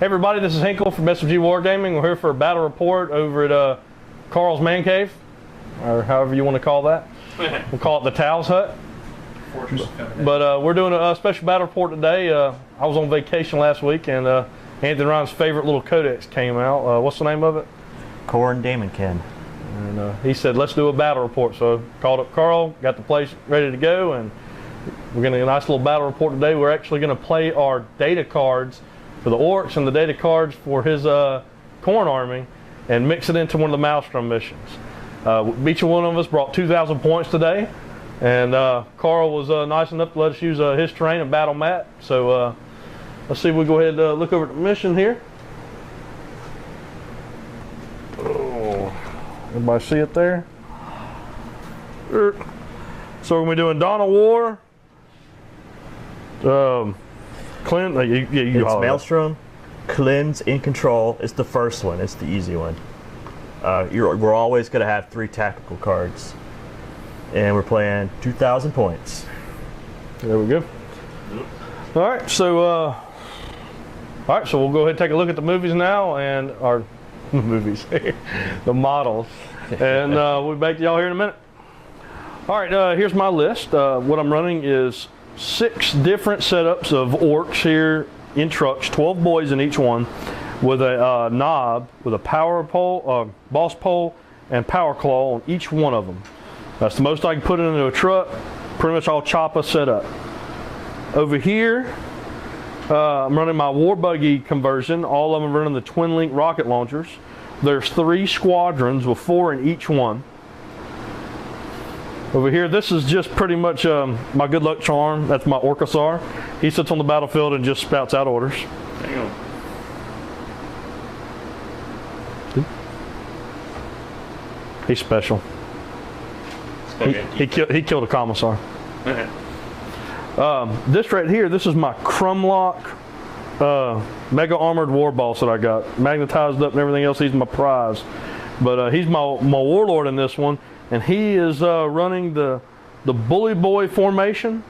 Hey everybody, this is Hinkel from SMG Wargaming. We're here for a battle report over at Carl's Man Cave, or however you want to call that. We'll call it the Towels Hut. But we're doing a special battle report today. I was on vacation last week, and Anthony Ryan's favorite little codex came out. What's the name of it? Khorne Daemonkin. And he said, let's do a battle report. So called up Carl, got the place ready to go, and we're going to do a nice little battle report today. We're actually going to play our data cards for the Orks and the data cards for his Khorne army and mix it into one of the Maelstrom missions. Each one of us brought 2,000 points today, and Carl was nice enough to let us use his terrain and battle mat. So let's see if we go ahead and look over at the mission here. Oh, everybody see it there? So we're going to be doing Dawn of War. Clint, it's Maelstrom, Cleanse, In Control. It's the first one. It's the easy one. We're always going to have 3 tactical cards. And we're playing 2,000 points. There we go. Alright, so we'll go ahead and take a look at the movies now, and our movies, the models. And we'll be back to y'all here in a minute. Alright, here's my list. What I'm running is 6 different setups of Orks here in trucks, 12 boys in each one, with a knob, with a power pole, boss pole, and power claw on each one of them. That's the most I can put into a truck. Pretty much all choppa set up. Over here, I'm running my war buggy conversion. All of them are running the twin link rocket launchers. There's 3 squadrons with 4 in each one. Over here, this is just pretty much my good luck charm. That's my Orkosaur. He sits on the battlefield and just spouts out orders. Hang on. He's special. He killed a commissar. This right here, this is my Crumlock mega armored war boss that I got. Magnetized up and everything else. He's my prize. But he's my warlord in this one. And he is running the Bully Boy formation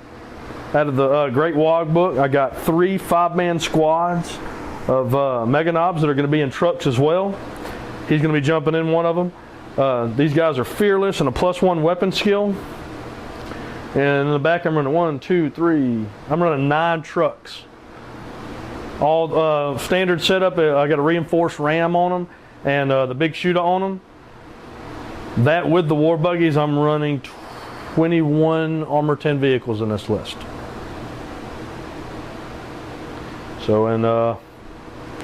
out of the Great Wog book. I got 3 5-man squads of Mega Knobs that are going to be in trucks as well. He's going to be jumping in one of them. These guys are fearless and a +1 weapon skill. And in the back I'm running 1, 2, 3. I'm running 9 trucks. All standard setup. I got a reinforced ram on them and the big shooter on them. That with the war buggies, I'm running 21 Armor 10 vehicles in this list. So, and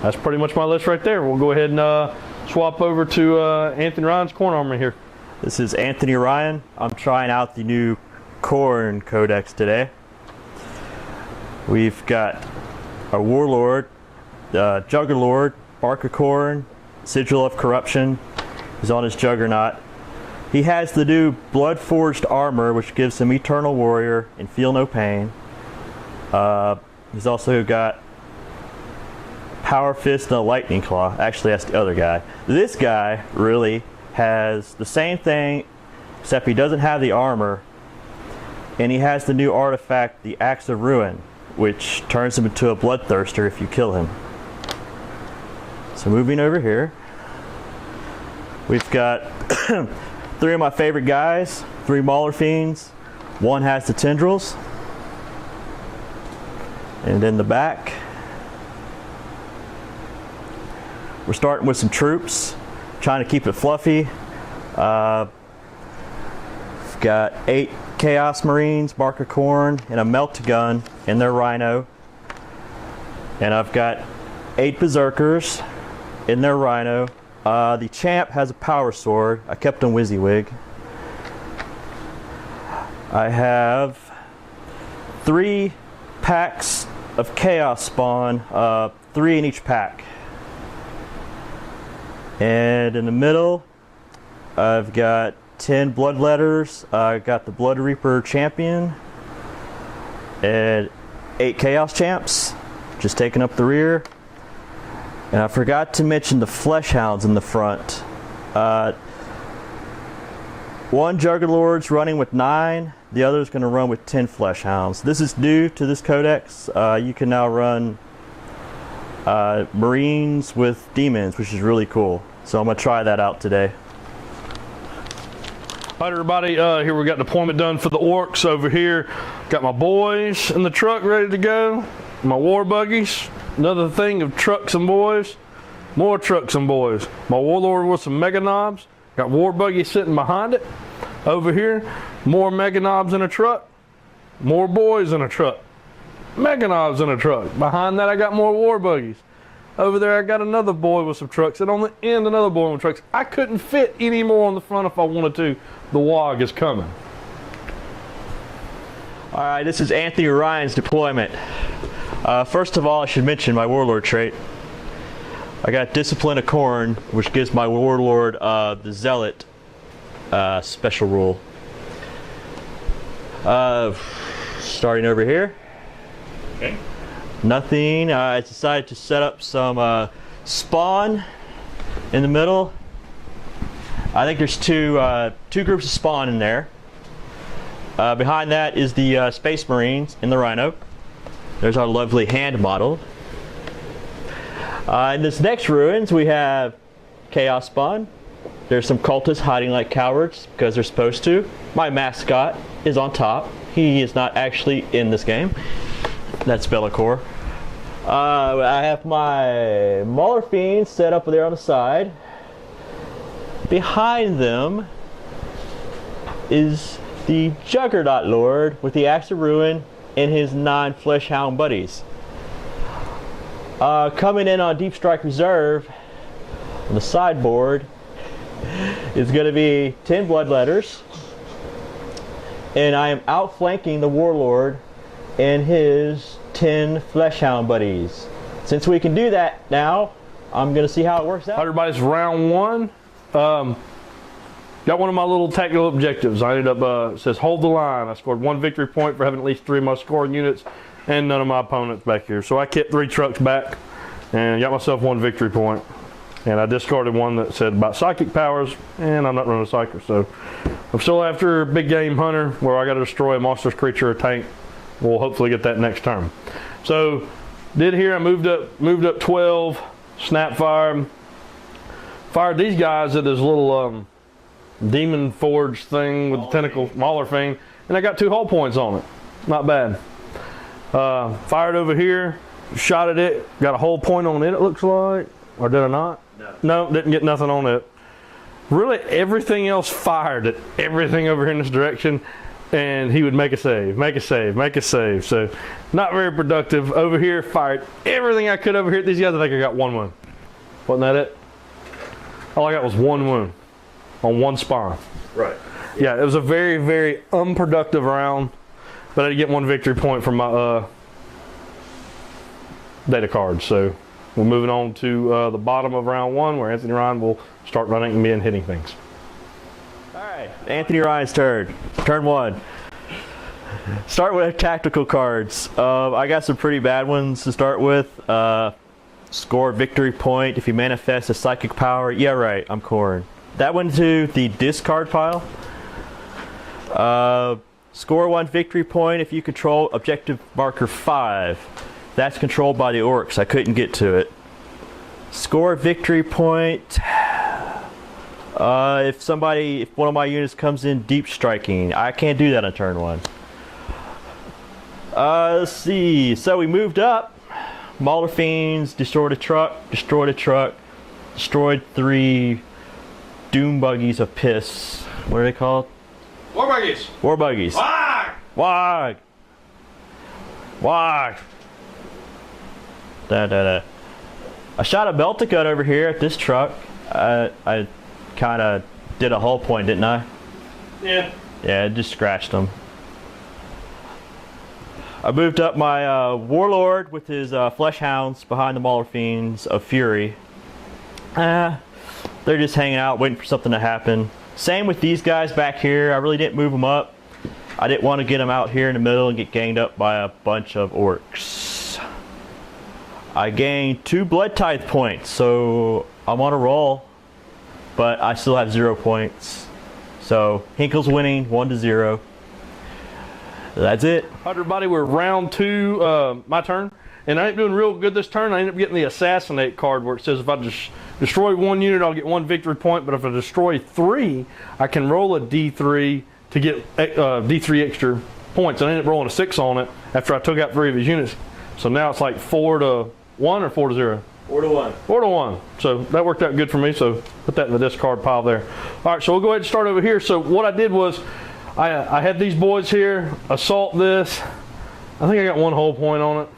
that's pretty much my list right there. We'll go ahead and swap over to Anthony Ryan's Khorne army here. This is Anthony Ryan. I'm trying out the new Khorne Codex today. We've got our Warlord, Juggerlord, Bark of Khorne, Sigil of Corruption is on his Juggernaut. He has the new Blood-Forged armor, which gives him Eternal Warrior and Feel No Pain. He's also got Power Fist and a Lightning Claw. Actually, that's the other guy. This guy really has the same thing, except he doesn't have the armor. And he has the new artifact, the Axe of Ruin, which turns him into a Bloodthirster if you kill him. So moving over here, we've got 3 of my favorite guys, 3 Mauler Fiends. 1 has the Tendrils. And in the back, we're starting with some troops, trying to keep it fluffy. We've got 8 Chaos Marines, Bark of Khorne, and a Melt-A-Gun in their Rhino. And I've got 8 Berserkers in their Rhino. The Champ has a Power Sword. I kept on WYSIWYG. I have 3 packs of Chaos Spawn, 3 in each pack. And in the middle, I've got 10 Bloodletters. I got the Blood Reaper Champion. And 8 Chaos Champs, just taking up the rear. And I forgot to mention the Flesh Hounds in the front. 1 Juggerlord's running with 9, the other is going to run with 10 Flesh Hounds. This is new to this codex. You can now run Marines with demons, which is really cool. So I'm gonna try that out today. All right, everybody, here we got deployment done for the orcs over here. Got my boys in the truck ready to go. My war buggies. Another thing of trucks and boys. More trucks and boys. My warlord with some mega knobs. Got war buggies sitting behind it. Over here, more mega knobs in a truck. More boys in a truck. Mega knobs in a truck. Behind that, I got more war buggies. Over there, I got another boy with some trucks, and on the end, another boy with trucks. I couldn't fit any more on the front if I wanted to. The WOG is coming. All right, this is Anthony Ryan's deployment. First of all, I should mention my warlord trait. I got Discipline of Khorne, which gives my warlord the Zealot special rule. Starting over here. Okay. Nothing. I decided to set up some spawn in the middle. I think there's two groups of spawn in there. Behind that is the Space Marines in the Rhino. There's our lovely hand model. In this next ruins we have Chaos Spawn. There's some cultists hiding like cowards because they're supposed to. My mascot is on top. He is not actually in this game. That's Bellacore. I have my Mauler Fiends set up there on the side. Behind them is the Juggernaut Lord with the Axe of Ruin and his 9 Fleshhound buddies. Coming in on Deep Strike Reserve on the sideboard is going to be 10 Bloodletters, and I am outflanking the Warlord and his 10 Fleshhound buddies. Since we can do that now, I'm going to see how it works out. Everybody's round one. Got one of my little tactical objectives. I ended up, it says hold the line. I scored 1 victory point for having at least 3 of my scoring units and none of my opponents back here. So I kept 3 trucks back and got myself 1 victory point. And I discarded one that said about psychic powers, and I'm not running a psyker. So I'm still after Big Game Hunter, where I got to destroy a monstrous creature or tank. We'll hopefully get that next turn. So did here, I moved up 12, snap fired these guys at this little demon forge thing with the tentacle Mauler thing, and I got 2 hull points on it. Not bad. Fired over here, shot at it, got a hull point on it, it looks like. Or did I not? No, didn't get nothing on it. Really, everything else fired at everything over here in this direction, and he would make a save, make a save, make a save. So, not very productive. Over here, fired everything I could over here at these guys. I think I got 1 wound. Wasn't that it? All I got was 1 wound on 1 spawn. Right. Yeah, it was a very, very unproductive round, but I did get 1 victory point from my data card. So, we're moving on to the bottom of round 1, where Anthony Ryan will start running and being hitting things. All right, Anthony Ryan's turn. Turn 1. Start with tactical cards. I got some pretty bad ones to start with. Score victory point if you manifest a psychic power. Yeah, right, I'm Khorne. That went to the discard pile. Score 1 victory point if you control objective marker 5. That's controlled by the orcs. I couldn't get to it. Score victory point if one of my units comes in deep striking. I can't do that on turn 1. Let's see. So we moved up. Mauler Fiends destroyed a truck, destroyed 3 Doom Buggies of Piss. What are they called? War buggies. War buggies. Wog! Wog! Wog! I shot a melta gun over here at this truck. I kind of did a hull point, didn't I? Yeah. Yeah, it just scratched them. I moved up my Warlord with his Fleshhounds behind the Mauler Fiends of Fury. They're just hanging out, waiting for something to happen. Same with these guys back here. I really didn't move them up. I didn't want to get them out here in the middle and get ganged up by a bunch of orcs. I gained 2 blood tithe points, so I'm on a roll, but I still have 0 points. So Hinkel's winning 1-0. That's it. Everybody, we're round 2, my turn, and I ain't doing real good this turn. I end up getting the Assassinate card where it says if I just destroy one unit, I'll get 1 victory point, but if I destroy 3, I can roll a D3 to get D3 extra points. And I ended up rolling a 6 on it after I took out 3 of his units. So now it's like 4-1 or 4-0? 4-1. 4-1. So that worked out good for me. So put that in the discard pile there. All right, so we'll go ahead and start over here. So what I did was I had these boys here assault this. I think I got 1 whole point on it.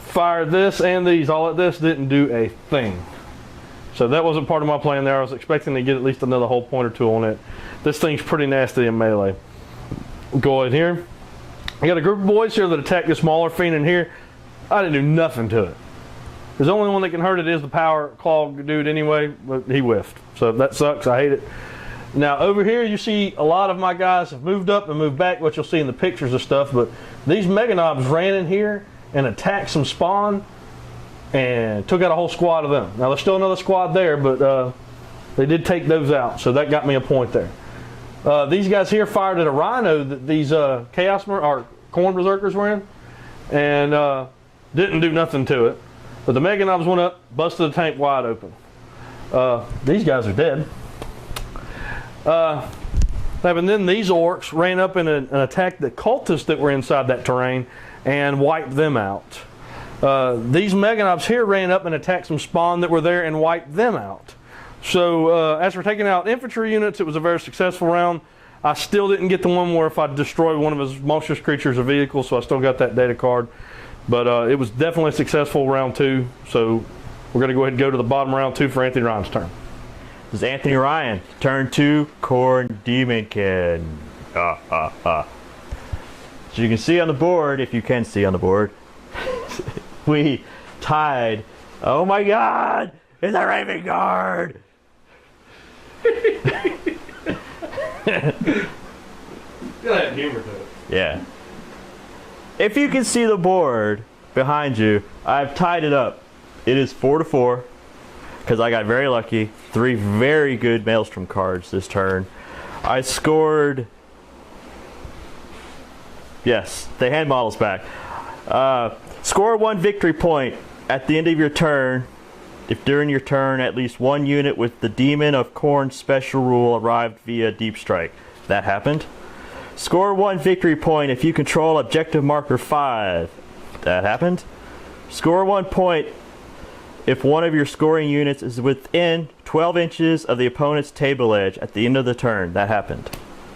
Fire this and these. All of this didn't do a thing. So that wasn't part of my plan there. I was expecting to get at least another whole point or 2 on it. This thing's pretty nasty in melee. Go ahead here. I got a group of boys here that attack this smaller fiend in here. I didn't do nothing to it. The only one that can hurt it is the power claw dude anyway, but he whiffed. So that sucks. I hate it. Now over here you see a lot of my guys have moved up and moved back, what you'll see in the pictures of stuff, but these mega knobs ran in here and attacked some spawn and took out a whole squad of them. Now there's still another squad there, but they did take those out, so that got me a point there. These guys here fired at a rhino that these Chaos or Khorne Berserkers were in, and didn't do nothing to it. But the mega knobs went up, busted the tank wide open. These guys are dead. And then these orcs ran up and attacked the cultists that were inside that terrain and wiped them out. These mega knobs here ran up and attacked some spawn that were there and wiped them out. So as we're taking out infantry units, it was a very successful round. I still didn't get the one where if I destroyed one of his monstrous creatures or vehicles, so I still got that data card. But it was definitely a successful round 2. So we're going to go ahead and go to the bottom round 2 for Anthony Ryan's turn. This is Anthony Ryan. Turn 2, Khorne Daemonkin. So you can see on the board, if you can see on the board, we tied. Oh my God! It's a Raven Guard! Got humor to it. Yeah. If you can see the board behind you, I've tied it up. It is 4-4 because I got very lucky. 3 very good Maelstrom cards this turn. I scored. Yes, they hand models back. Score 1 victory point at the end of your turn. If during your turn at least 1 unit with the Demon of Khorne special rule arrived via Deep Strike. That happened. Score 1 victory point if you control objective marker 5. That happened. Score 1 point if one of your scoring units is within 12 inches of the opponent's table edge at the end of the turn. That happened.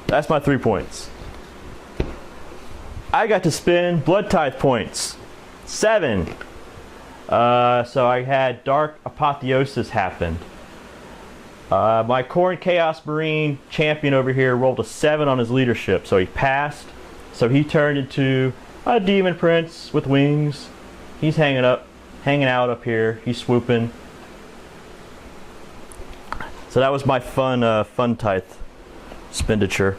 That's my 3 points. I got to spend Blood Tithe points. 7. So I had Dark Apotheosis happen. My Khorne Chaos Marine champion over here rolled a 7 on his leadership, so he passed. So he turned into a Demon Prince with wings. He's hanging out up here. He's swooping. So that was my fun tithe expenditure.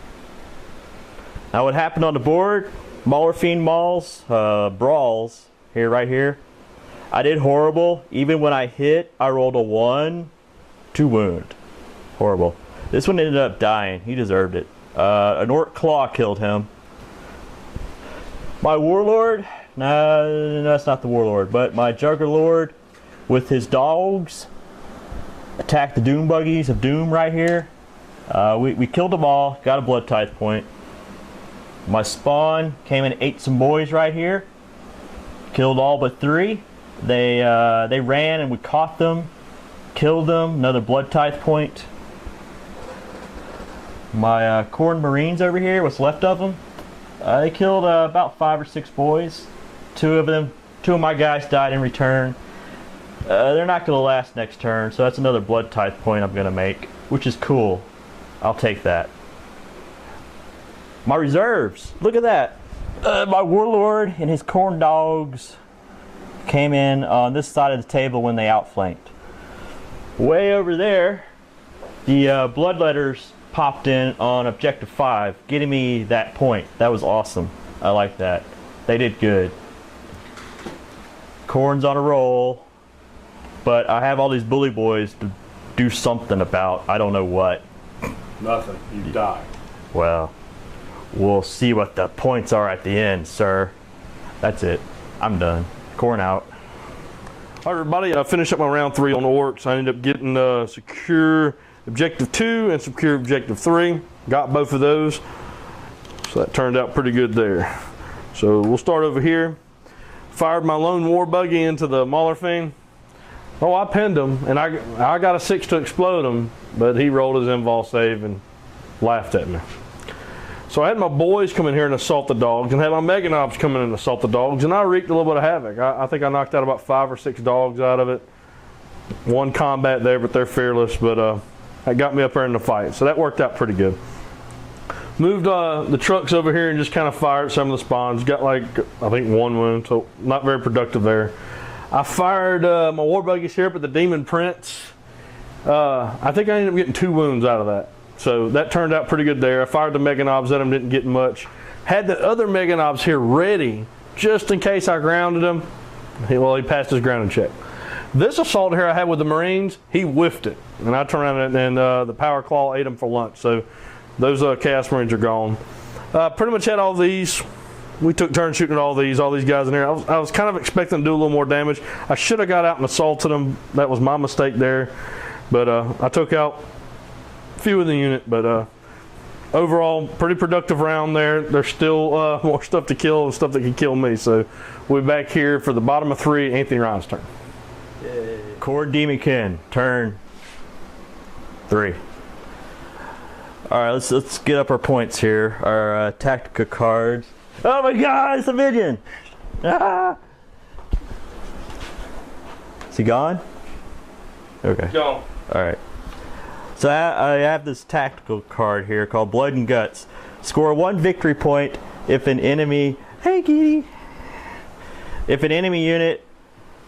Now what happened on the board? Mauler Fiend Mauls, Brawls, right here. I did horrible. Even when I hit, I rolled a 1, 2 wound. Horrible. This one ended up dying. He deserved it. An Orc Claw killed him. My Warlord, no, that's not the Warlord, but my Juggerlord with his dogs attacked the Doom Buggies of Doom right here. We killed them all, got a Blood Tithe point. My Spawn came and ate some boys right here. Killed all but 3. They ran and we caught them, killed them, another Blood Tithe point. My Khorne Marines over here, what's left of them, they killed about 5 or 6 boys. 2 of my guys died in return. They're not going to last next turn, so that's another Blood Tithe point I'm going to make, which is cool. I'll take that. My reserves, look at that. My Warlord and his Khorne dogs came in on this side of the table when they outflanked. Way over there, the Bloodletters popped in on objective 5, getting me that point. That was awesome. I like that. They did good. Khorne's on a roll, but I have all these bully boys to do something about. I don't know what. Nothing. You die. Well, we'll see what the points are at the end, sir. That's it. I'm done. Khorne out. All right, everybody, I finished up my round 3 on Orks. I ended up getting secure objective 2 and secure objective 3. Got both of those. So that turned out pretty good there. So we'll start over here. Fired my lone war buggy into the mauler thing. Oh, I pinned him, and I got a 6 to explode him, but he rolled his invul save and laughed at me. So I had my boys come in here and assault the dogs, and had my Meganobs come in and assault the dogs, and I wreaked a little bit of havoc. I think I knocked out about 5 or 6 dogs out of it. One combat there, but they're fearless, but that got me up there in the fight, so that worked out pretty good. Moved the trucks over here and just kind of fired some of the spawns. Got like, I think 1 wound, so not very productive there. I fired my war buggies here up at the Demon Prince. I think I ended up getting 2 wounds out of that. So that turned out pretty good there. I fired the Meganobs at him, didn't get much. Had the other Meganobs here ready, just in case I grounded him. He passed his grounding check. This assault here I had with the Marines, he whiffed it. And I turned around and the Power Claw ate him for lunch. So those Chaos Marines are gone. Pretty much had all these. We took turns shooting at all these guys in here. I was kind of expecting to do a little more damage. I should have got out and assaulted them. That was my mistake there. But I took out few in the unit, but overall pretty productive round there. There's still more stuff to kill and stuff that can kill me, so we're back here for the bottom of 3, Anthony Ryan's turn. Khorne Daemonkin, turn 3. All right, let's get up our points here. Our tactica cards. Oh my god, it's a minion! Ah! Is he gone? Okay. Go. All right. So I have this tactical card here called Blood and Guts. Score 1 victory point if an enemy, hey kitty, if an enemy unit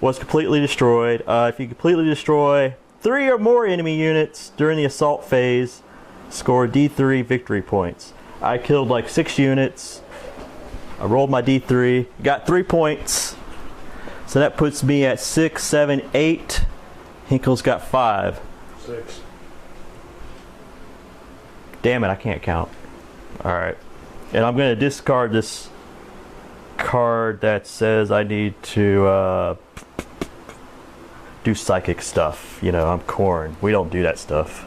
was completely destroyed. If you completely destroy 3 or more enemy units during the assault phase, score D3 victory points. I killed like 6 units. I rolled my D3, got 3 points. So that puts me at 6, 7, 8. Hinkel's got 5. 6. Damn it, I can't count. Alright. And I'm going to discard this card that says I need to do psychic stuff. You know, I'm Khorne. We don't do that stuff.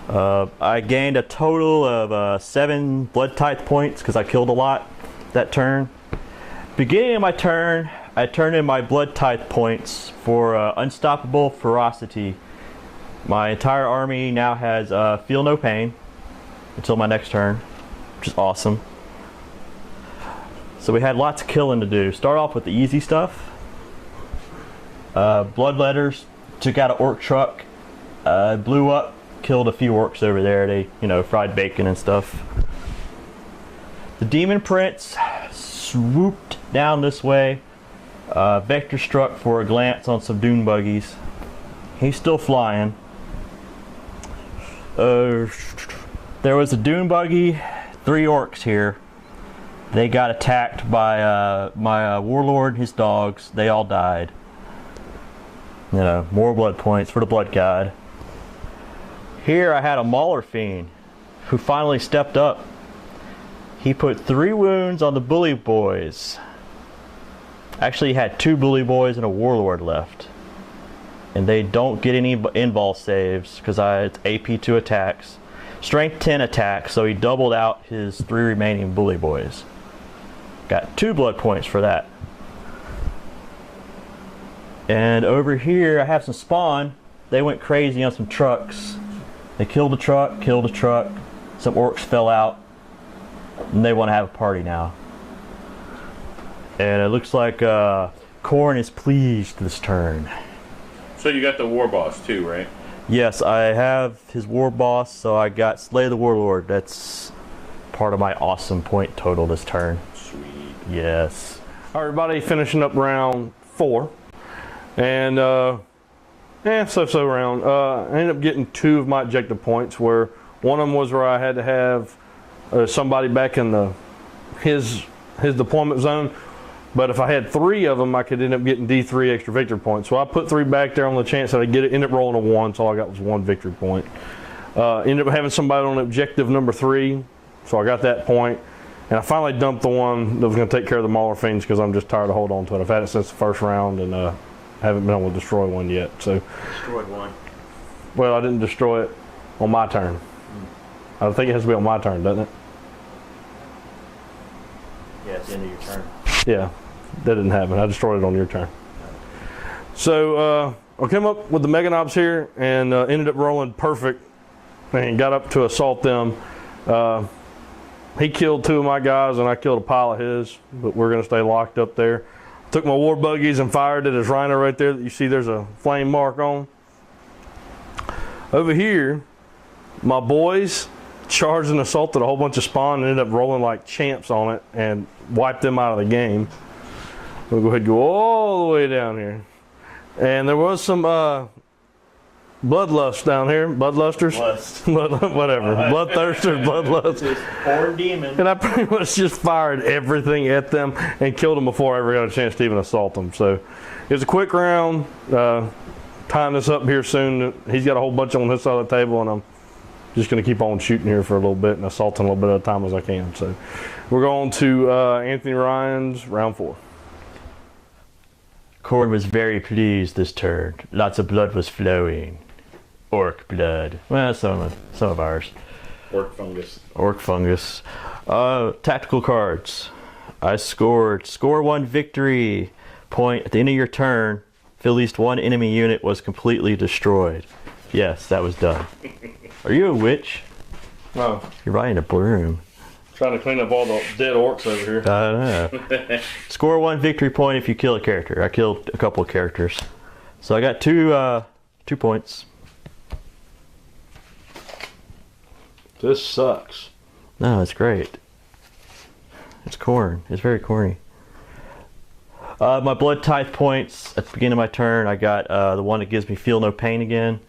I gained a total of 7 blood tithe points because I killed a lot that turn. Beginning of my turn, I turned in my blood tithe points for unstoppable ferocity. My entire army now has feel no pain until my next turn, which is awesome. So we had lots of killing to do. Start off with the easy stuff. Bloodletters, took out an orc truck, blew up, killed a few orcs over there. They, fried bacon and stuff. The Demon Prince swooped down this way, vector struck for a glance on some dune buggies. He's still flying. There was a dune buggy, 3 orcs here. They got attacked by my warlord and his dogs. They all died. More blood points for the blood god. Here I had a Mauler fiend who finally stepped up. He put 3 wounds on the bully boys. Actually, he had 2 bully boys and a warlord left. And they don't get any invul saves because it's AP 2 attacks. Strength 10 attacks, so he doubled out his 3 remaining bully boys. Got 2 blood points for that. And over here I have some spawn. They went crazy on some trucks. They killed a truck, Some orcs fell out. And they want to have a party now. And it looks like Khorne is pleased this turn. So you got the war boss too, right? Yes, I have his war boss, so I got Slay the Warlord. That's part of my awesome point total this turn. Sweet. Yes. All right, everybody, finishing up round 4. And, so round. I ended up getting 2 of my objective points, where one of them was where I had to have somebody back in his deployment zone. But if I had 3 of them, I could end up getting D3 extra victory points. So I put 3 back there on the chance that I get it, end up rolling a 1, so all I got was 1 victory point. Ended up having somebody on objective number 3, so I got that point. And I finally dumped the one that was going to take care of the Mauler Fiends because I'm just tired of holding on to it. I've had it since the first round and haven't been able to destroy one yet. So Destroyed one. well, I didn't destroy it on my turn. I think it has to be on my turn, doesn't it? Yeah, it's the end of your turn. Yeah, that didn't happen. I destroyed it on your turn. So I came up with the Mega Knobs here and ended up rolling perfect and got up to assault them. He killed 2 of my guys and I killed a pile of his, but we're going to stay locked up there. Took my war buggies and fired at his rhino right there that you see there's a flame mark on. Over here, my boys charged and assaulted a whole bunch of spawn and ended up rolling like champs on it and wiped them out of the game. We'll go ahead and go all the way down here. And there was some bloodlust down here, bloodlusters, whatever, bloodthirsters, bloodlust. Khorne Daemon. And I pretty much just fired everything at them and killed them before I ever got a chance to even assault them. So it was a quick round. Tying this up here soon. He's got a whole bunch on his side of the table, and I'm just going to keep on shooting here for a little bit and assaulting a little bit at a time as I can. So we're going to Anthony Ryan's round 4. Khorne was very pleased this turn. Lots of blood was flowing. Orc blood. Well, some of ours. Orc fungus. Orc fungus. Tactical cards. I scored score 1 victory point at the end of your turn. If at least one enemy unit was completely destroyed. Yes, that was done. Are you a witch? No. You're riding a broom. Trying to clean up all the dead orcs over here. I don't know. Score 1 victory point if you kill a character. I killed a couple of characters. So I got 2 points. This sucks. No, it's great. It's Khorne. It's very corny. My blood tithe points at the beginning of my turn. I got the one that gives me feel no pain again.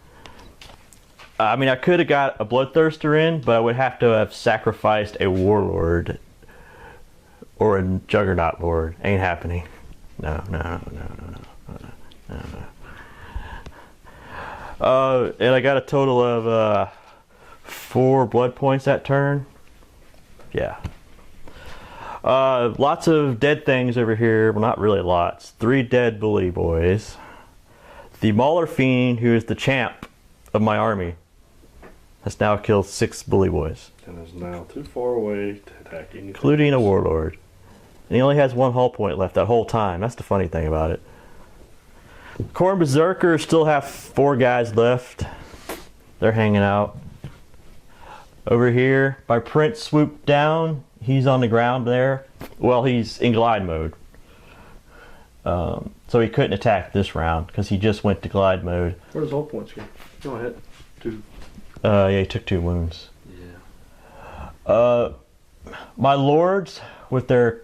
I mean, I could have got a bloodthirster in, but I would have to have sacrificed a warlord or a juggernaut lord. Ain't happening. No. And I got a total of 4 blood points that turn. Yeah. Lots of dead things over here. Well, not really lots. 3 dead bully boys. The Mauler Fiend, who is the champ of my army, has now killed 6 bully boys. And is now too far away to attack anything. Including a warlord. And he only has 1 hull point left that whole time. That's the funny thing about it. Khorne Berserkers still have 4 guys left. They're hanging out. Over here, my Prince swooped down. He's on the ground there. Well, he's in glide mode. So he couldn't attack this round because he just went to glide mode. Where's all points go? Go ahead. 2. Yeah, he took 2 wounds. Yeah. My lords with their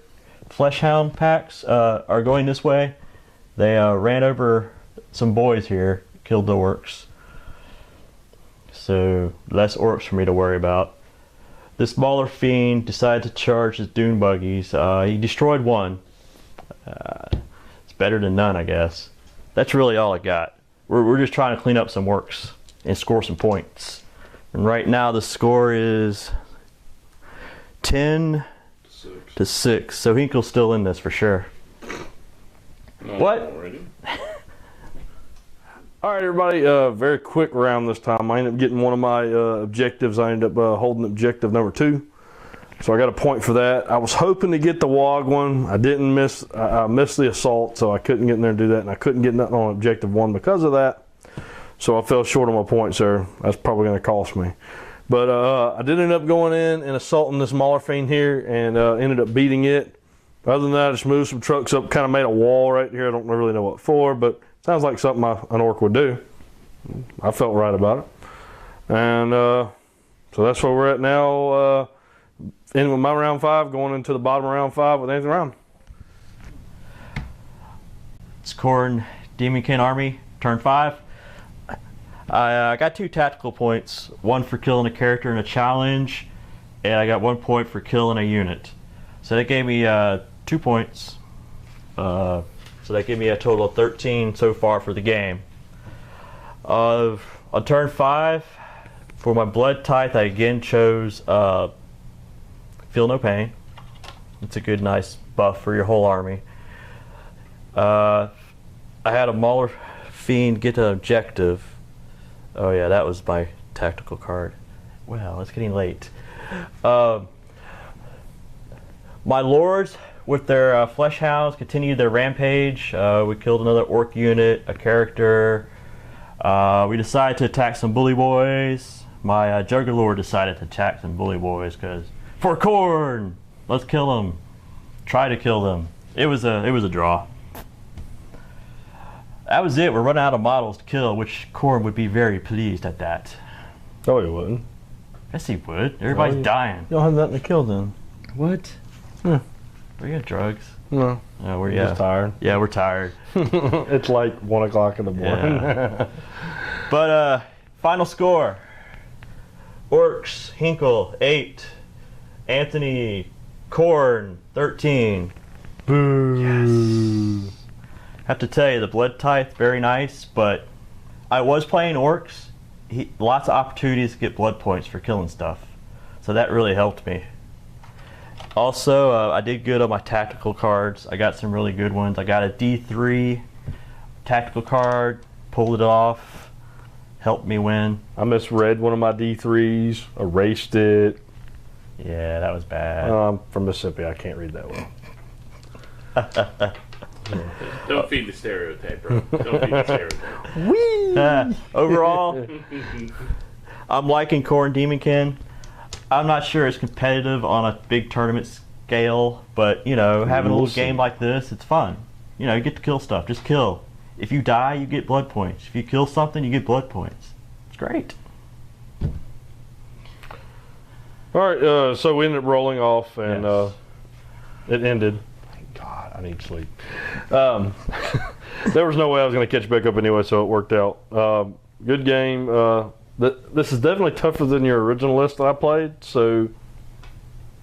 fleshhound packs are going this way. They ran over some boys here, killed the orcs. So less orcs for me to worry about. This Mauler Fiend decided to charge his dune buggies. He destroyed 1. It's better than none, I guess. That's really all I got. We're just trying to clean up some orcs and score some points. And right now the score is 10 to 6. So Hinkel's still in this for sure. No, What? Already? All right, everybody. Very quick round this time. I ended up getting one of my objectives. I ended up holding objective number 2. So I got a point for that. I was hoping to get the WOG one. I didn't miss. I missed the assault, so I couldn't get in there and do that. And I couldn't get nothing on objective 1 because of that. So I fell short on my points there. That's probably going to cost me. But I did end up going in and assaulting this Mauler Fiend here and ended up beating it. Other than that, I just moved some trucks up, kind of made a wall right here. I don't really know what for, but sounds like something an orc would do. I felt right about it. And so that's where we're at now. Ending with my round 5, going into the bottom of round 5 with Anthony Ryan. It's Khorne Daemonkin army, turn 5. I got 2 tactical points, 1 for killing a character in a challenge, and I got 1 point for killing a unit. So that gave me 2 points. So that gave me a total of 13 so far for the game. On turn 5, for my blood tithe, I again chose Feel No Pain. It's a good, nice buff for your whole army. I had a Mauler Fiend get an objective. Oh yeah, that was my tactical card. Well, it's getting late. My lords with their flesh hounds continued their rampage. We killed another orc unit, a character. We decided to attack some bully boys. My Juggerlord decided to attack some bully boys because for Khorne, let's kill them. Try to kill them. It was a draw. That was it. We're running out of models to kill, which Khorne would be very pleased at that. Oh, he wouldn't. Yes, he would. Everybody's dying. You don't have nothing to kill then. What? Yeah. We got drugs. No. No, we're Just tired. Yeah, we're tired. It's like 1 o'clock in the morning. Yeah. But final score: Orks, Hinkel 8, Anthony, Khorne 13. Boo. Yes. Have to tell you, the Blood Tithe, very nice, but I was playing Orks. Lots of opportunities to get blood points for killing stuff, so that really helped me. Also, I did good on my tactical cards. I got some really good ones. I got a D3 tactical card, pulled it off, helped me win. I misread one of my D3s, erased it. Yeah, that was bad. I'm from Mississippi. I can't read that well. Don't feed the stereotype, bro. Don't feed the stereotype. Overall, I'm liking Khorne Daemonkin. I'm not sure it's competitive on a big tournament scale, but you know, having a little game like this, it's fun. You know, you get to kill stuff. Just kill. If you die, you get blood points. If you kill something, you get blood points. It's great. All right, so we ended up rolling off, and Yes. it ended. Thank God, I need sleep. There was no way I was going to catch back up anyway, so it worked out. Good game. This is definitely tougher than your original list that I played, so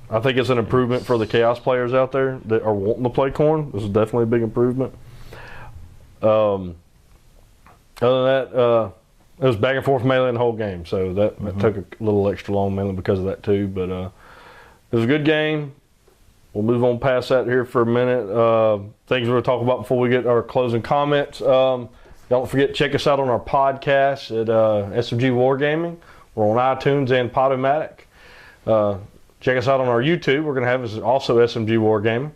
I think it's an improvement for the Chaos players out there that are wanting to play Khorne. This is definitely a big improvement. Other than that, it was back and forth melee in the whole game, so that took a little extra long mainly because of that too. But it was a good game. We'll move on past that here for a minute. Things we're going to talk about before we get our closing comments. Don't forget to check us out on our podcast at SMG Wargaming. We're on iTunes and Podomatic. Check us out on our YouTube. We're going to have us also SMG Wargaming.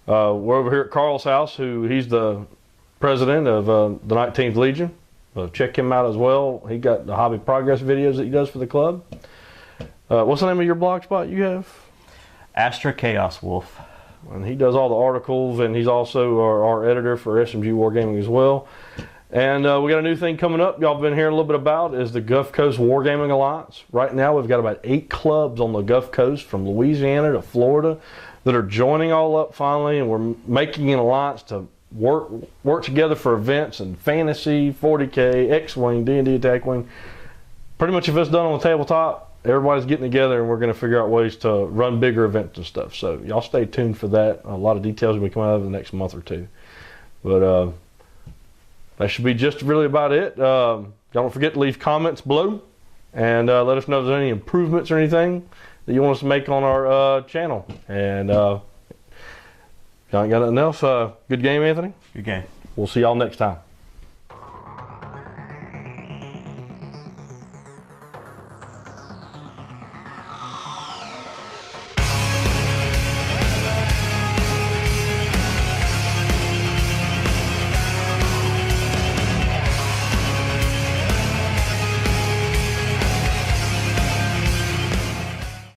We're over here at Carl's house, he's the president of the 19th Legion. Check him out as well. He got the hobby progress videos that he does for the club. What's the name of your blog spot you have? Astra Chaos Wolf. And he does all the articles, and he's also our editor for SMG Wargaming as well. And we got a new thing coming up y'all been hearing a little bit about is the Gulf Coast Wargaming Alliance. Right now we've got about 8 clubs on the Gulf Coast from Louisiana to Florida that are joining all up finally, and we're making an alliance to work together for events and fantasy, 40k, X-Wing, D&D Attack Wing. Pretty much if it's done on the tabletop, everybody's getting together and we're going to figure out ways to run bigger events and stuff. So y'all stay tuned for that. A lot of details will be coming out of the next month or two. But that should be just really about it. Don't forget to leave comments below and let us know if there's any improvements or anything that you want us to make on our channel. And y'all ain't got nothing else. Good game, Anthony. Good game. We'll see y'all next time.